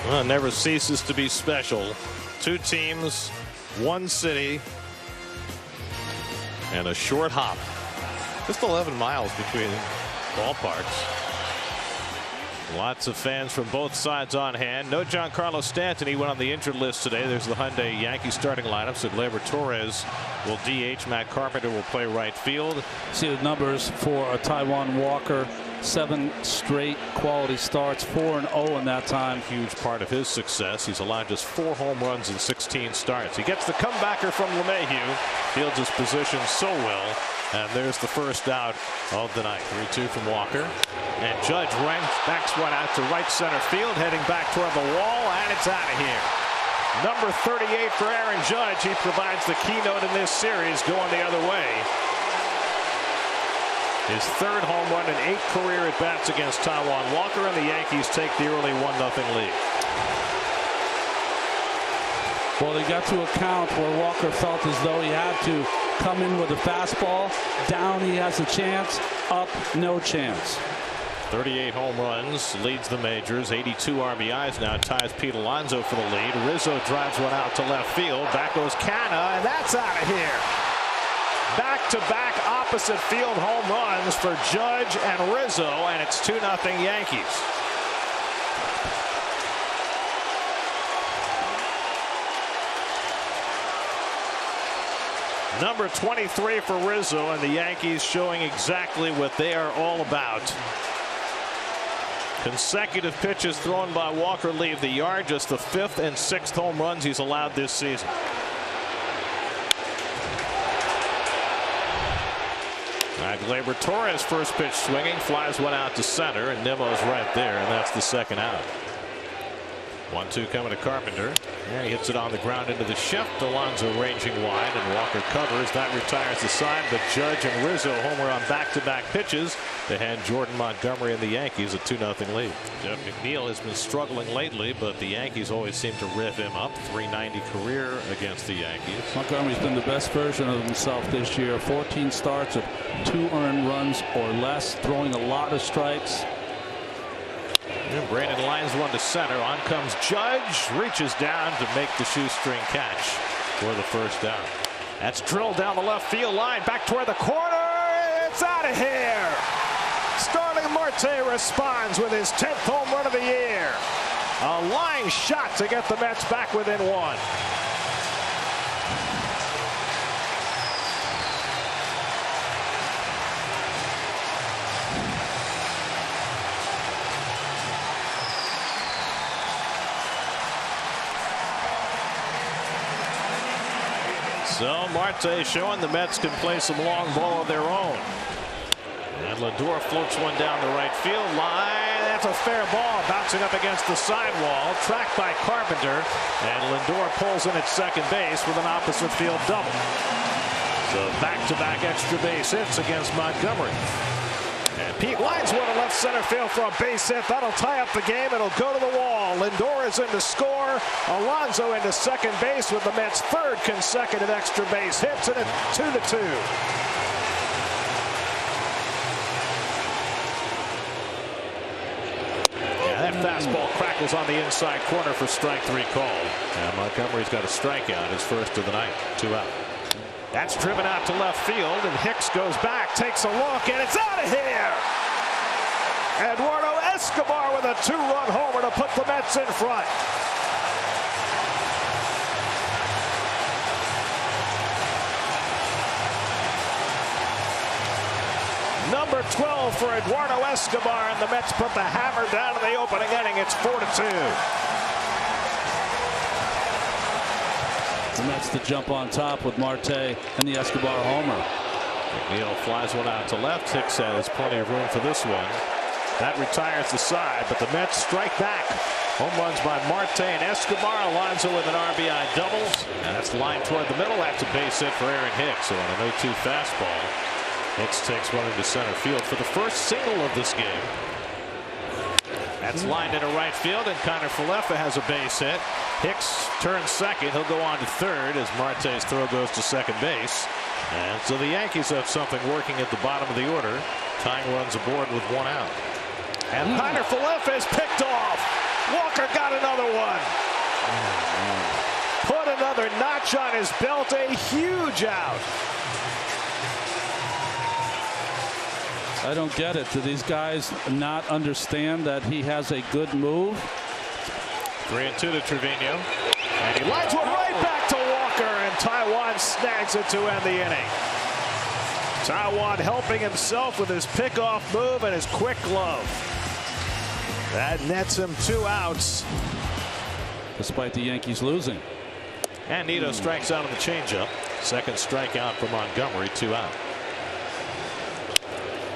Well, it never ceases to be special. Two teams, one city, and a short hop. Just 11 miles between ballparks. Lots of fans from both sides on hand. No Giancarlo Stanton. He went on the injured list today. There's the Hyundai Yankees starting lineup. So Gleyber Torres will DH. Matt Carpenter will play right field. See the numbers for Taijuan Walker. 7 straight quality starts, 4-0 in that time. Huge part of his success. He's allowed just 4 home runs in 16 starts. He gets the comebacker from LeMahieu. Fields his position so well. And there's the first out of the night. 3-2 from Walker. And Judge backs one out to right center field, heading back toward the wall, and it's out of here. Number 38 for Aaron Judge. He provides the keynote in this series, going the other way. His 3rd home run and 8 career at-bats against Taijuan Walker, and the Yankees take the early 1-0 lead. Well, they got to a count where Walker felt as though he had to come in with a fastball. Down, he has a chance. Up, no chance. 38 home runs, leads the majors. 82 RBIs now, ties Pete Alonso for the lead. Rizzo drives one out to left field. Back goes Canna, and that's out of here. Back-to-back opposite field home runs for Judge and Rizzo, and it's 2-0 Yankees. Number 23 for Rizzo, and the Yankees showing exactly what they are all about. Consecutive pitches thrown by Walker leave the yard. Just the 5th and 6th home runs he's allowed this season. Gleyber Torres, first pitch swinging, flies one out to center, and Nimmo's right there, and that's the 2nd out. 1-2 coming to Carpenter, and he hits it on the ground into the shift. Alonso ranging wide, and Walker covers. That retires the side, but Judge and Rizzo homer on back-to-back pitches to hand Jordan Montgomery and the Yankees a 2-0 lead. Jeff McNeil has been struggling lately, but the Yankees always seem to rev him up. .390 career against the Yankees. Montgomery's been the best version of himself this year. 14 starts with 2 earned runs or less, throwing a lot of strikes. And Brandon lines one to center. On comes Judge, reaches down to make the shoestring catch for the first down. That's drilled down the left field line, back toward the corner. It's out of here. Starling Marte responds with his 10th home run of the year. A line shot to get the Mets back within 1. So Marte showing the Mets can play some long ball of their own. And Lindor floats one down the right field line. That's a fair ball, bouncing up against the sidewall, tracked by Carpenter, and Lindor pulls in at second base with an opposite field double. So back-to-back extra base hits against Montgomery. And Pete lines one to left center field for a base hit. That'll tie up the game. It'll go to the wall. Lindor is in to score. Alonso into second base with the Mets' 3rd consecutive extra base hits, and it's 2-2. That fastball crackles on the inside corner for strike 3 called. And Montgomery's got a strikeout, his first of the night. 2 out. That's driven out to left field, and Hicks goes back, takes a look, and it's out of here. Eduardo Escobar with a 2-run homer to put the Mets in front. Number 12 for Eduardo Escobar, and the Mets put the hammer down in the opening inning. It's 4-2. The Mets to jump on top with Marte and the Escobar homer. McNeil flies one out to left. Hicks has plenty of room for this one. That retires the side, but the Mets strike back. Home runs by Marte and Escobar. Alonso with an RBI doubles, and that's lined toward the middle. That's a base hit for Aaron Hicks. So on an 0-2 fastball, Hicks takes one into center field for the first single of this game. That's lined into right field, and Connor Falefa has a base hit. Hicks turns second. He'll go on to third as Marte's throw goes to second base. And so the Yankees have something working at the bottom of the order. Tying runs aboard with 1 out. And Connor Falefa is picked off. Walker got another one. Put another notch on his belt. A huge out. I don't get it. Do these guys not understand that he has a good move? 3-2 to Trevino. And he lines one right back to Walker, and Taijuan snags it to end the inning. Taijuan helping himself with his pickoff move and his quick glove. That nets him 2 outs. Despite the Yankees losing. And Nito strikes out on the changeup. Second strikeout for Montgomery, 2 out.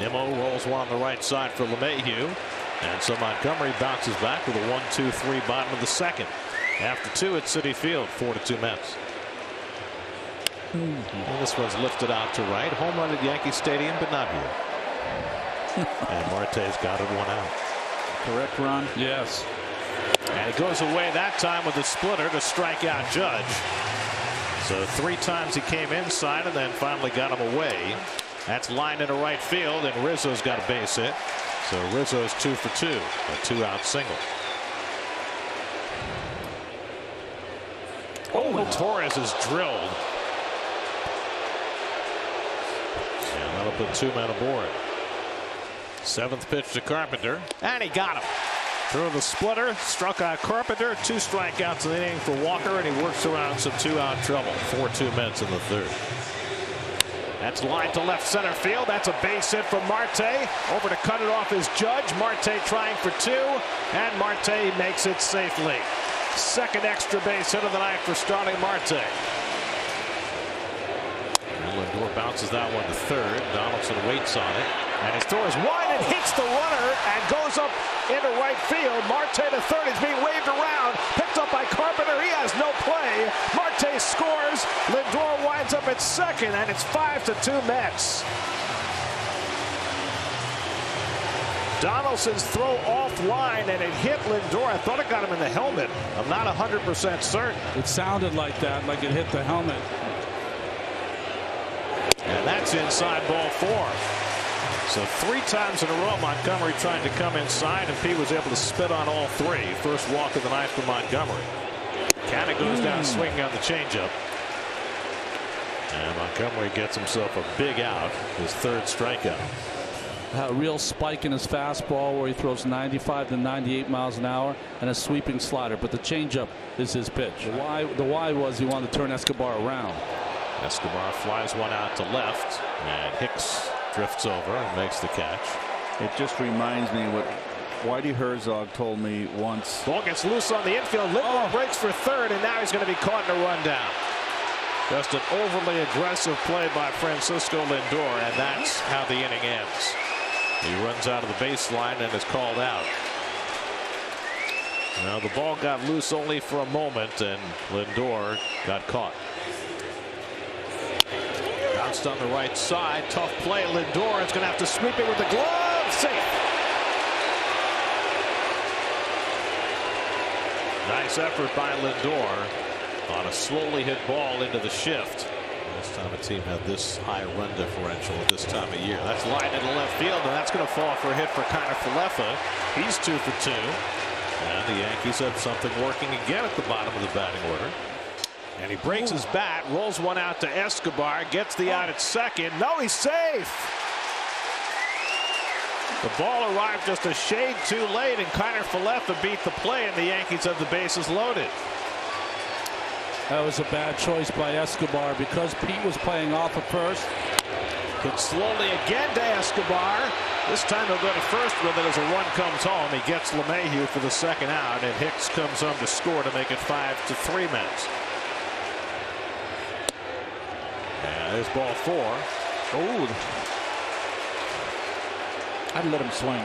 Nimmo rolls one on the right side for LeMahieu. And so Montgomery bounces back with a 1-2-3 bottom of the second. After 2 at Citi Field, 4-2 Mets. And this one's lifted out to right. Home run at Yankee Stadium, but not here. And Marte's got it 1 out. Correct, Ron? Yes. And it goes away that time with the splitter to strike out Judge. So 3 times he came inside and then finally got him away. That's lined into right field, and Rizzo's got a base hit. So Rizzo's 2 for 2, a 2-out single. Oh, Torres is drilled. And that'll put 2 men aboard. 7th pitch to Carpenter, and he got him. Through the splitter, struck out Carpenter. 2 strikeouts in the inning for Walker, and he works around some 2-out trouble. 4-2 Mets in the 3rd. That's lined to left center field. That's a base hit from Marte. Over to cut it off is Judge. Marte trying for 2, and Marte makes it safely. Second extra base hit of the night for starting Marte. And Lindor bounces that one to 3rd. Donaldson waits on it, and his throw is wide and hits the runner and goes up into right field. Marte to 3rd. He's being waved around. Picked up by Carpenter. He has no play. Marte scores. Lindor winds up at 2nd, and it's 5-2 Mets. Donaldson's throw offline, and it hit Lindor. I thought it got him in the helmet. I'm not 100% certain. It sounded like that, like it hit the helmet. And that's inside ball 4. So 3 times in a row, Montgomery trying to come inside, and P was able to spit on all 3. First walk of the night for Montgomery. Kind of goes down swinging on the changeup. And Montgomery gets himself a big out, his 3rd strikeout. A real spike in his fastball where he throws 95 to 98 miles an hour and a sweeping slider, but the changeup is his pitch. The why was he wanted to turn Escobar around. Escobar flies one out to left, and Hicks drifts over and makes the catch. It just reminds me what Whitey Herzog told me once. Ball gets loose on the infield. Lindor breaks for 3rd, and now he's going to be caught in a rundown. Just an overly aggressive play by Francisco Lindor, and that's how the inning ends. He runs out of the baseline and is called out. Now the ball got loose only for a moment, and Lindor got caught. Bounced on the right side. Tough play. Lindor is going to have to sweep it with the glove. Safe. Nice effort by Lindor on a slowly hit ball into the shift. Last time a team had this high run differential at this time of year. That's lined into left field, and that's going to fall for a hit for Connor Falefa. He's 2 for 2. And the Yankees have something working again at the bottom of the batting order. And he breaks his bat, rolls one out to Escobar, gets the out at 2nd. No, he's safe. The ball arrived just a shade too late, and Connor Falefa beat the play, and the Yankees have the bases loaded. That was a bad choice by Escobar because Pete was playing off at first. Hit slowly again to Escobar. This time he'll go to first with it as a run comes home. He gets LeMahieu for the 2nd out, and Hicks comes home to score to make it 5-3 Mets. And there's ball 4. Oh, I'd let him swing.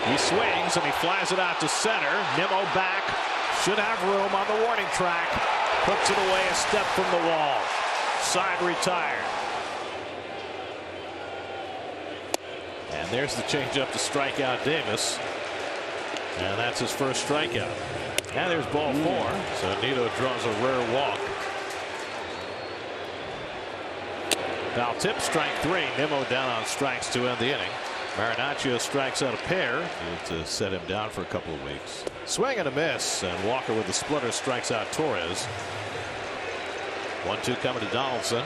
He swings and he flies it out to center. Nimmo back. Should have room on the warning track. Puts it away a step from the wall. Side retired. And there's the changeup to strike out Davis. And that's his first strikeout. And there's ball 4. So Nito draws a rare walk. Foul tip, strike 3. Nimmo down on strikes to end the inning. Marinaccio strikes out a pair to set him down for a couple of weeks. Swing and a miss, and Walker with the splitter strikes out Torres. 1-2 coming to Donaldson.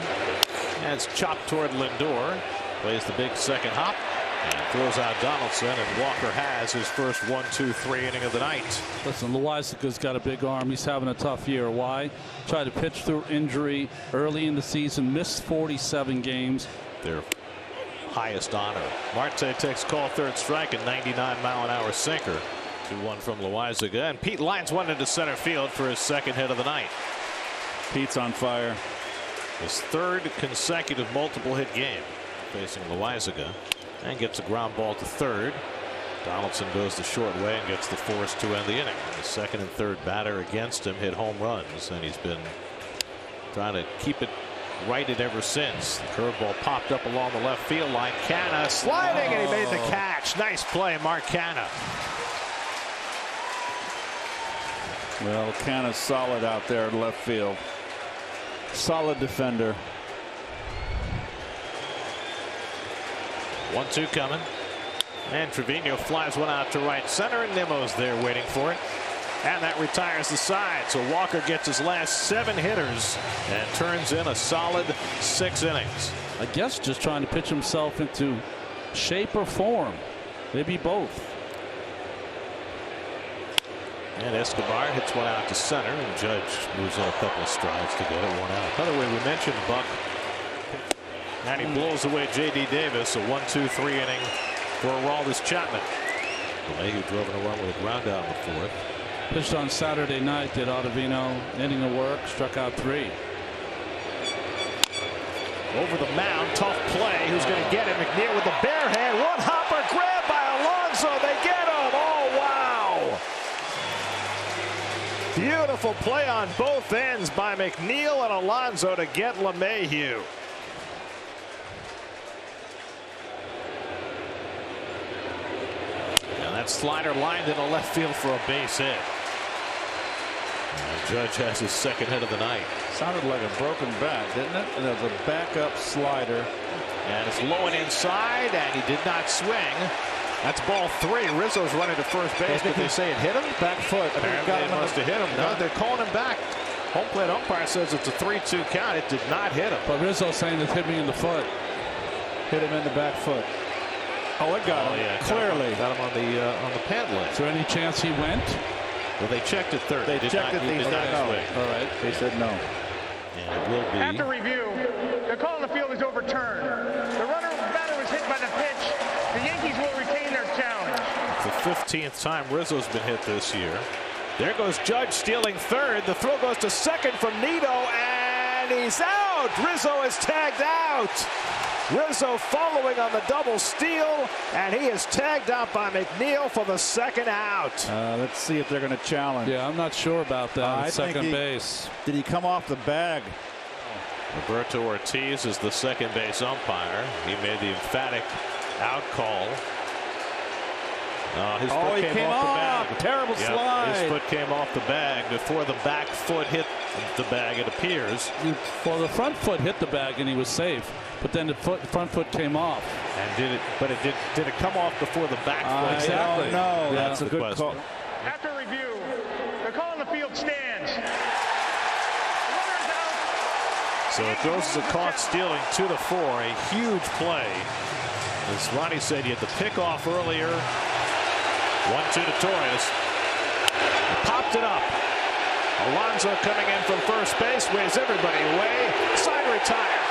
And it's chopped toward Lindor. Plays the big second hop and throws out Donaldson, and Walker has his first 1-2-3 inning of the night. Listen, Loaisiga's got a big arm. He's having a tough year. Why? Tried to pitch through injury early in the season, missed 47 games. Their highest honor. Marte takes call, third strike, a 99-mile-an-hour sinker. 2-1 from Loaisiga, and Pete lines one into center field for his second hit of the night. Pete's on fire. His third consecutive multiple hit game facing Loaisiga, and gets a ground ball to third. Donaldson goes the short way and gets the force to end the inning. The second and third batter against him hit home runs, and he's been trying to keep it righted ever since. The curveball popped up along the left field line. Canna sliding, and he made the catch. Nice play, Mark Canna. Well, Canna's solid out there in left field. Solid defender. 1-2 coming, and Trevino flies one out to right center, and Nimmo's there waiting for it, and that retires the side. So Walker gets his last 7 hitters and turns in a solid 6 innings. I guess just trying to pitch himself into shape or form, maybe both. And Escobar hits one out to center, and Judge moves in a couple of strides to get it, one out. By the way, we mentioned Buck, and he blows away J.D. Davis, a 1-2-3 inning for Aroldis Chapman. Who drove in a run with a ground out in the fourth. Pitched on Saturday night, did Ottavino, inning of work, struck out 3. Over the mound, tough play. Who's going to get him? McNeil with the bare hand. One hopper grab by Alonso. They get him. Oh, wow. Beautiful play on both ends by McNeil and Alonso to get LeMahieu. And that slider lined in the left field for a base hit. And Judge has his second hit of the night. Sounded like a broken bat, didn't it? And there's a backup slider. And it's low and inside, and he did not swing. That's ball 3. Rizzo's running to first base. Did they say it hit him? Back foot. Apparently it must have hit him. No, they're calling him back. Home plate umpire says it's a 3-2 count. It did not hit him. But Rizzo's saying it hit me in the foot. Hit him in the back foot. Oh, it got him. Yeah, clearly. Got him on the pant leg. Is there any chance he went? Well, they checked it third. They checked it. He did not swing. All right. They said no. And it will be. After review, the call on the field is overturned. The batter was hit by the pitch. The Yankees will retain their challenge. The 15th time Rizzo's been hit this year. There goes Judge stealing third. The throw goes to second from Nito, and he's out. Rizzo is tagged out. Rizzo following on the double steal, and he is tagged out by McNeil for the second out. Let's see if they're going to challenge. Yeah, I'm not sure about that. Second base. Did he come off the bag? Roberto Ortiz is the second base umpire. He made the emphatic out call. His foot came off the bag. Terrible slide. His foot came off the bag before the back foot hit the bag, it appears. Well, the front foot hit the bag and he was safe, but then the front foot came off. And did it come off before the back foot? Exactly. No, Yeah. that's a good call. After review, the call on the field stands. Runners out. So it goes as a caught stealing 2-4, a huge play. As Ronnie said, you had the pick off earlier. 1-2 to Torres. Popped it up. Alonso coming in from first base, waves everybody away. Side retire.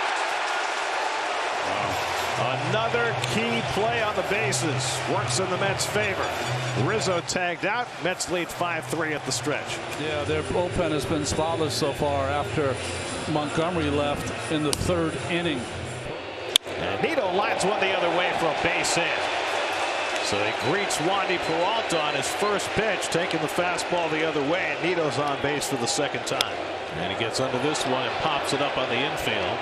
Another key play on the bases. Works in the Mets' favor. Rizzo tagged out. Mets lead 5-3 at the stretch. Yeah, their bullpen has been spotless so far after Montgomery left in the 3rd inning. And Nito lines one the other way for a base hit. So he greets Wandy Peralta on his first pitch, taking the fastball the other way, and Nito's on base for the second time. And he gets under this one and pops it up on the infield.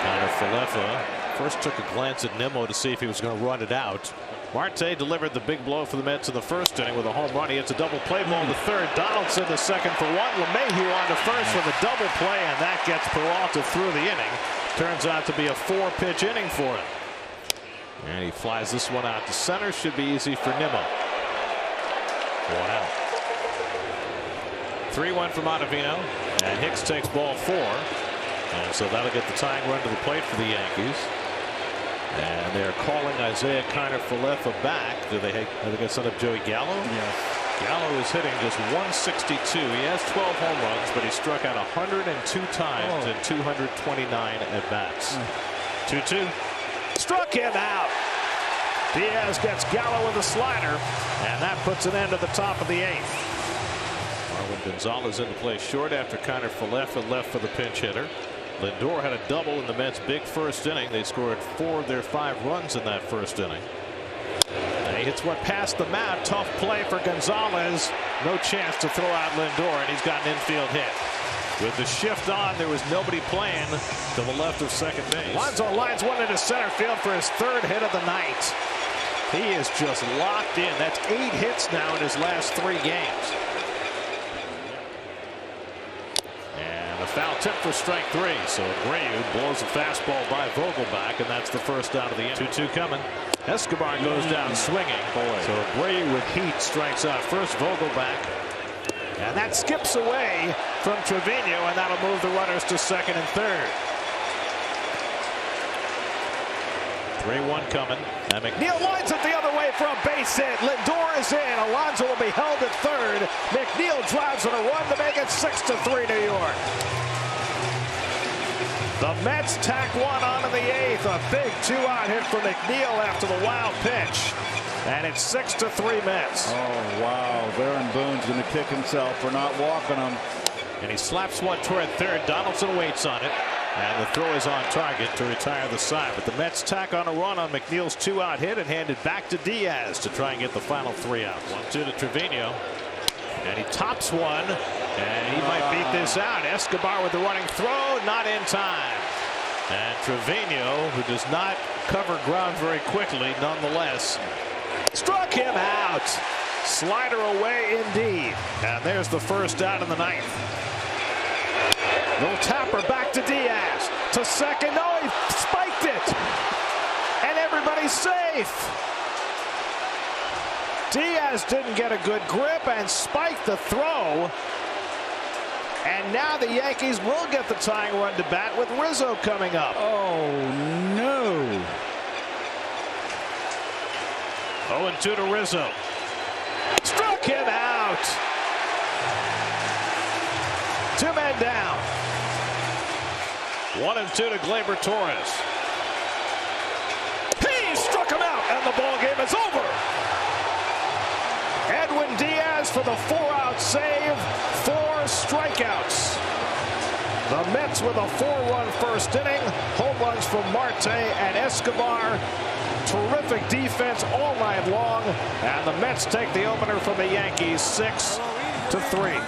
Connor Falefa first took a glance at Nimmo to see if he was going to run it out. Marte delivered the big blow for the Mets in the first inning with a home run. He hits a double play ball to third. Donaldson to second for one. LeMahieu on to first with a double play, and that gets Peralta through the inning. Turns out to be a 4-pitch inning for him. And he flies this one out to center. Should be easy for Nimmo. 1 out. 3-1 from Ottavino. And Hicks takes ball 4. And so that'll get the tying run to the plate for the Yankees. And they're calling Isaiah Kiner-Falefa back. Do they have to send up Joey Gallo? Yes. Gallo is hitting just 162. He has 12 home runs, but he struck out 102 times in 229 at bats. 2-2. Struck him out. Diaz gets Gallo with a slider, and that puts an end to the top of the 8th. Marwin Gonzalez into play short after Kiner-Falefa left for the pinch hitter. Lindor had a double in the Mets' big first inning. They scored 4 of their 5 runs in that first inning. And he hits one past the mound. Tough play for Gonzalez. No chance to throw out Lindor, and he's got an infield hit. With the shift on, there was nobody playing to the left of second base. Alonso lines one into center field for his 3rd hit of the night. He is just locked in. That's 8 hits now in his last 3 games. A foul tip for strike 3. So Abreu blows a fastball by Vogelbach, and that's the first out of the inning. 2-2 coming. Escobar goes down swinging. So Abreu with heat strikes out first Vogelbach. And that skips away from Trevino, and that'll move the runners to second and third. 3-1 coming. And McNeil lines it the other way for a base hit. Lindor is in. Alonso will be held at third. McNeil drives on a run to make it 6-3 New York. The Mets tack one on in the 8th. A big 2-out hit for McNeil after the wild pitch. And it's 6-3 Mets. Oh, wow. Baron Boone's going to kick himself for not walking him. And he slaps one toward third. Donaldson waits on it. And the throw is on target to retire the side. But the Mets tack on a run on McNeil's 2-out hit and hand it back to Diaz to try and get the final 3 outs. 1-2 to Trevino. And he tops one. And he might beat this out. Escobar with the running throw. Not in time. And Trevino, who does not cover ground very quickly, nonetheless, struck him out. Slider away indeed. And there's the first out in the 9th. Little tapper back to Diaz. To second. No, he spiked it. And everybody's safe. Diaz didn't get a good grip and spiked the throw. And now the Yankees will get the tying run to bat with Rizzo coming up. Oh, no. 0-2 to Rizzo. Struck him out. 2 men down. 1-2 to Gleyber Torres. He struck him out, and the ball game is over. Edwin Diaz for the 4-out save, 4 strikeouts. The Mets with a 4-run first inning. Home runs from Marte and Escobar. Terrific defense all night long. And the Mets take the opener from the Yankees 6-3.